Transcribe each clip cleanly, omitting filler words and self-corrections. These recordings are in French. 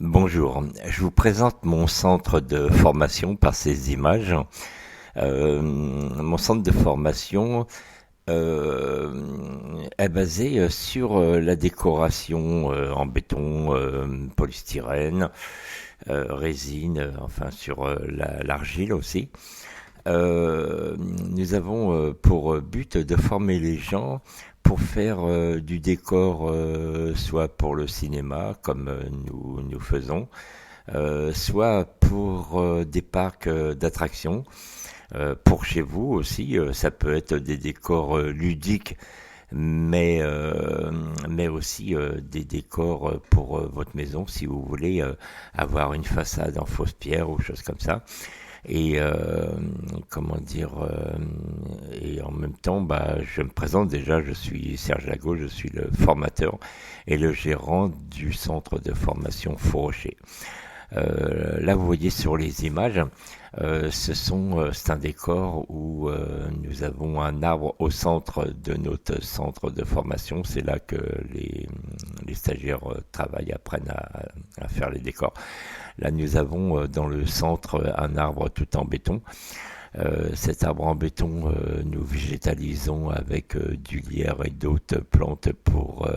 Bonjour, je vous présente mon centre de formation par ces images. Mon centre de formation est basé sur la décoration en béton, polystyrène, résine, enfin sur l'argile aussi. Nous avons pour but de former les gens pour faire du décor, soit pour le cinéma, comme nous faisons, soit pour des parcs d'attractions, pour chez vous aussi. Ça peut être des décors ludiques, mais aussi des décors pour votre maison, si vous voulez avoir une façade en fausse pierre ou choses comme ça. Et comment dire et en même temps, je me présente déjà. Je suis Serge Lago, je suis le formateur et le gérant du centre de formation Faux-Rocher. Là, vous voyez sur les images, c'est un décor où nous avons un arbre au centre de notre centre de formation. C'est là que les stagiaires travaillent, apprennent à faire les décors. Là, nous avons dans le centre un arbre tout en béton. Cet arbre en béton, nous végétalisons avec du lierre et d'autres plantes pour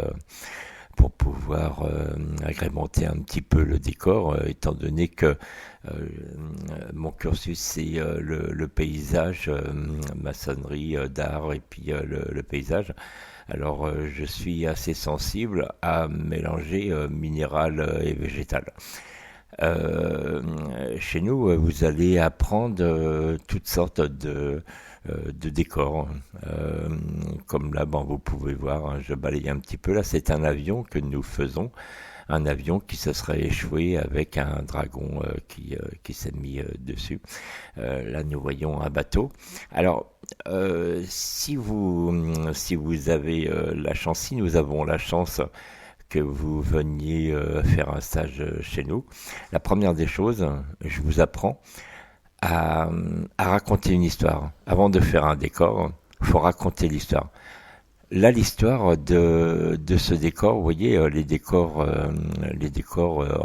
pouvoir agrémenter un petit peu le décor, étant donné que mon cursus c'est le paysage, maçonnerie d'art et puis le paysage. Alors je suis assez sensible à mélanger minéral et végétal. Chez nous, vous allez apprendre toutes sortes de décors. Euh, Comme là, vous pouvez voir, hein, je balaye un petit peu. Là, c'est un avion que nous faisons. Un avion qui se serait échoué avec un dragon qui s'est mis dessus. Là, nous voyons un bateau. Alors, si vous avez la chance, si nous avons la chance que vous veniez faire un stage chez nous, la première des choses, je vous apprends à, à raconter une histoire. Avant de faire un décor, il faut raconter l'histoire. Là, l'histoire de ce décor, vous voyez, les décors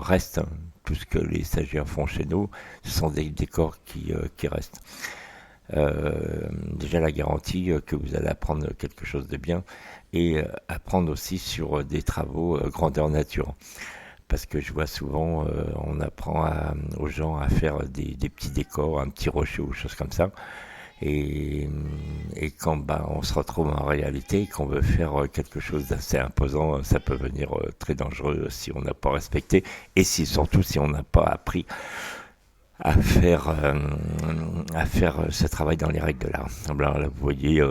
restent. Tout ce que les stagiaires font chez nous, ce sont des décors qui restent. Déjà la garantie que vous allez apprendre quelque chose de bien et apprendre aussi sur des travaux grandeur nature. Parce que je vois souvent, on apprend aux gens à faire des petits décors, un petit rocher ou choses comme ça. Et, et quand on se retrouve en réalité et qu'on veut faire quelque chose d'assez imposant, ça peut venir très dangereux si on n'a pas respecté et surtout si on n'a pas appris à faire ce travail dans les règles de l'art. Alors là, vous voyez,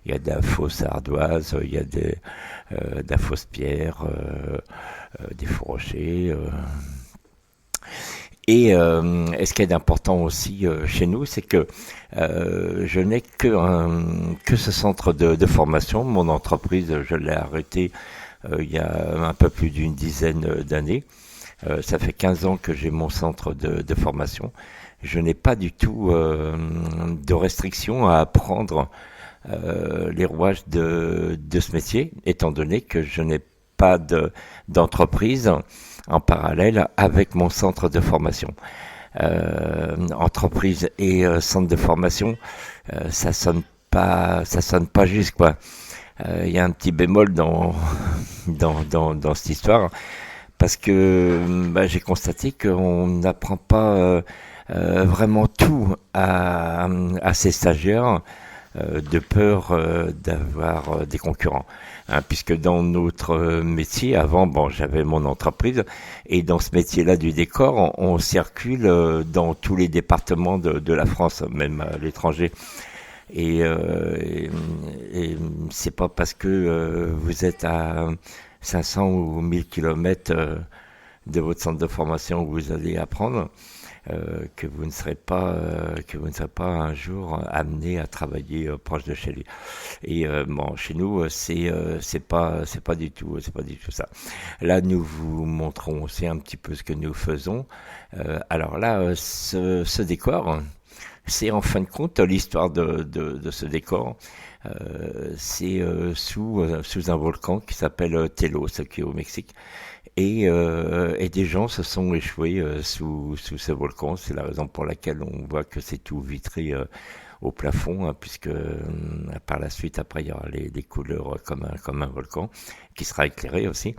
il y a de la fausse ardoise, il y a de la fausse pierre, des faux rochers. Et ce qui est important aussi chez nous, c'est que je n'ai que ce centre de formation. Mon entreprise, je l'ai arrêté il y a un peu plus d'une dizaine d'années. Ça fait 15 ans que j'ai mon centre de formation. Je n'ai pas du tout de restrictions à apprendre les rouages de ce métier, étant donné que je n'ai pas d'entreprise en parallèle avec mon centre de formation. Entreprise et centre de formation, ça sonne pas juste quoi. Il y a un petit bémol dans cette histoire parce que j'ai constaté qu'on n'apprend pas vraiment tout à ces stagiaires de peur d'avoir des concurrents. Hein, puisque dans notre métier, avant, j'avais mon entreprise, et dans ce métier-là du décor, on circule dans tous les départements de la France, même à l'étranger. Et c'est pas parce que vous êtes à 500 ou 1000 kilomètres de votre centre de formation où vous allez apprendre que vous ne serez pas un jour amené à travailler proche de chez lui. Et chez nous, c'est pas du tout ça. Là, nous vous montrons aussi un petit peu ce que nous faisons. Alors là, ce décor, c'est en fin de compte l'histoire de ce décor. C'est sous un volcan qui s'appelle Telos, qui est au Mexique. Et des gens se sont échoués sous ce volcan. C'est la raison pour laquelle on voit que c'est tout vitré au plafond, hein, puisque par la suite, après, il y aura les couleurs comme un volcan, qui sera éclairé aussi.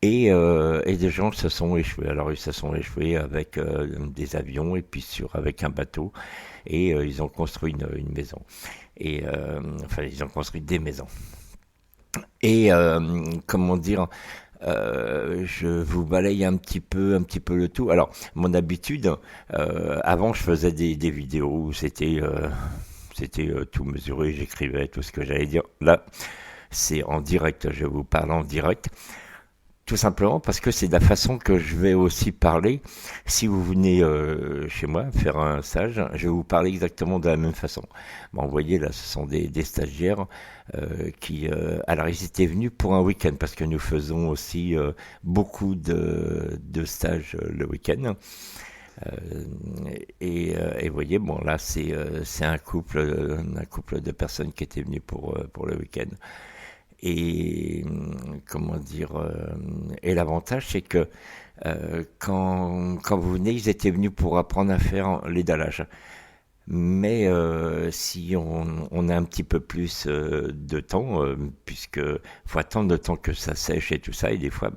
Et des gens se sont échoués. Alors ils se sont échoués avec des avions et puis avec un bateau. Et ils ont construit une maison. Enfin, ils ont construit des maisons. Et comment dire, je vous balaye un petit peu le tout. Alors, mon habitude, avant, je faisais des vidéos où c'était tout mesuré, j'écrivais tout ce que j'allais dire. Là, c'est en direct, je vous parle en direct. Tout simplement parce que c'est de la façon que je vais aussi parler. Si vous venez chez moi faire un stage, je vais vous parler exactement de la même façon. Bon, vous voyez, là, ce sont des stagiaires qui... alors, ils étaient venus pour un week-end parce que nous faisons aussi beaucoup de stages le week-end. Euh, et vous voyez, bon, là, c'est un couple de personnes qui étaient venues pour le week-end. Et comment dire, et l'avantage c'est que quand vous venez, ils étaient venus pour apprendre à faire les dallages. Mais si on a un petit peu plus de temps, puisque faut attendre le temps que ça sèche et tout ça, et des fois,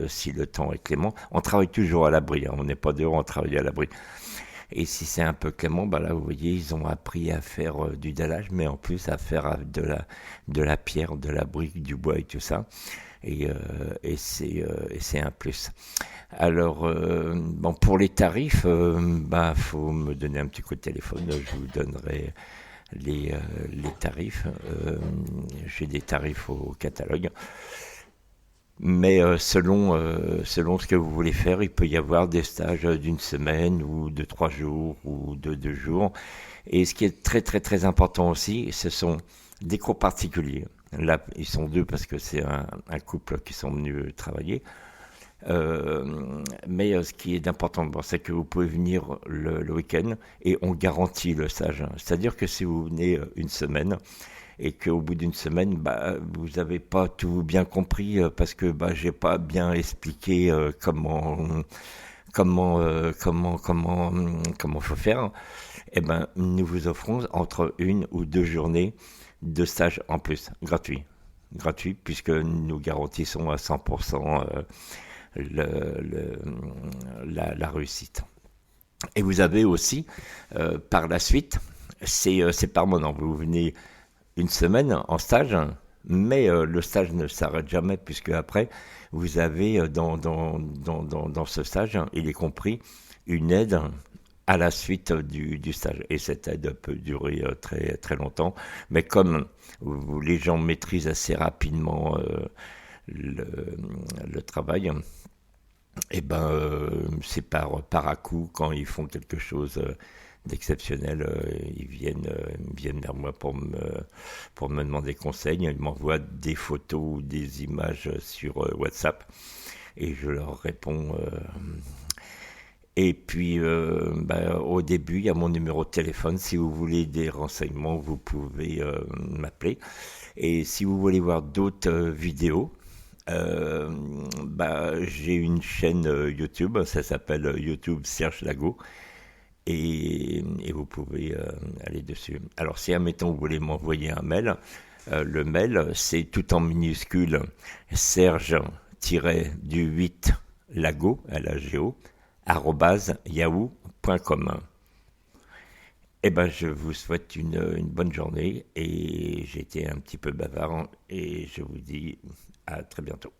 si le temps est clément, on travaille toujours à l'abri, hein, on n'est pas dehors, on travaille à l'abri. Et si c'est un peu clément, là, vous voyez, ils ont appris à faire du dallage, mais en plus à faire de la pierre, de la brique, du bois et tout ça. Et c'est un plus. Alors, bon, pour les tarifs, faut me donner un petit coup de téléphone, je vous donnerai les tarifs. J'ai des tarifs au catalogue. Mais selon ce que vous voulez faire, il peut y avoir des stages d'une semaine ou de 3 jours ou de 2 jours. Et ce qui est très très très important aussi, ce sont des cours particuliers. Là, ils sont deux parce que c'est un couple qui sont venus travailler. Mais ce qui est important, c'est que vous pouvez venir le week-end et on garantit le stage. C'est-à-dire que si vous venez une semaine, et qu'au bout d'une semaine, vous n'avez pas tout bien compris parce que j'ai pas bien expliqué comment faut faire. Eh ben, nous vous offrons entre 1 ou 2 journées de stage en plus, gratuit, puisque nous garantissons à 100% la réussite. Et vous avez aussi, par la suite, c'est permanent. Vous venez une semaine en stage, mais le stage ne s'arrête jamais, puisque après, vous avez dans ce stage, il est compris, une aide à la suite du stage. Et cette aide peut durer très, très longtemps. Mais comme les gens maîtrisent assez rapidement le travail, et c'est par à-coup, quand ils font quelque chose d'exceptionnel, ils viennent vers moi pour me demander conseil. Ils m'envoient des photos ou des images sur WhatsApp et je leur réponds. Et puis, au début, il y a mon numéro de téléphone. Si vous voulez des renseignements, vous pouvez m'appeler. Et si vous voulez voir d'autres vidéos, j'ai une chaîne YouTube, ça s'appelle YouTube Serge Lago, et vous pouvez aller dessus. Alors si admettons vous voulez m'envoyer un mail, le mail c'est tout en minuscule serge-du8 lago, L-A-G-O, @yahoo.com. Je vous souhaite une bonne journée et j'ai été un petit peu bavard et je vous dis à très bientôt.